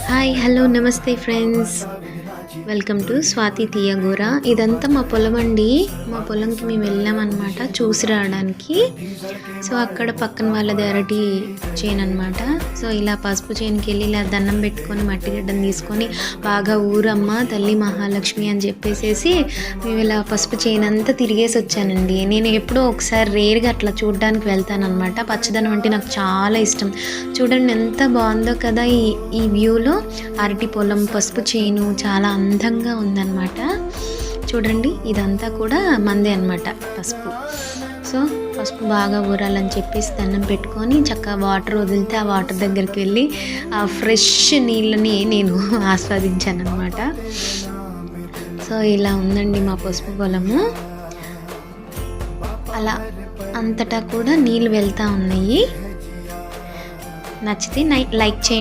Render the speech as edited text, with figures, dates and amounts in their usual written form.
Hi hello నమస్తే friends, welcome to Swathi Teeyagura. ఇదంతా మా పొలం అండి. మా పొలంకి మేము వెళ్ళామన్నమాట చూసి రావడానికి. సో అక్కడ పక్కన వాళ్ళది అరటి చేను అనమాట. సో ఇలా పసుపు చేనుకి వెళ్ళి ఇలా దండం పెట్టుకొని మట్టి గడ్డను తీసుకొని బాగా ఊరమ్మ తల్లి మహాలక్ష్మి అని చెప్పేసేసి మేము ఇలా పసుపు చేను అంతా తిరిగేసి వచ్చానండి. నేను ఎప్పుడో ఒకసారి రేర్గా అట్లా చూడడానికి వెళ్తానమాట. పచ్చదనం అంటే నాకు చాలా ఇష్టం. చూడండి ఎంత బాగుందో కదా ఈ వ్యూలో. అరటి పొలం, పసుపు చేను చాలా అందంగా ఉందన్నమాట. చూడండి ఇదంతా కూడా మందే అన్నమాట పసుపు. సో పసుపు బాగా ఊరాలని చెప్పేసి దండం పెట్టుకొని చక్కగా వాటర్ వదిలితే ఆ వాటర్ దగ్గరికి వెళ్ళి ఆ ఫ్రెష్ నీళ్ళని నేను ఆస్వాదించాను అనమాట. సో ఇలా ఉందండి మా పసుపు పొలము. అలా అంతటా కూడా నీళ్ళు వెళ్తూ ఉన్నాయి. నచ్చితే లైక్ చేయండి.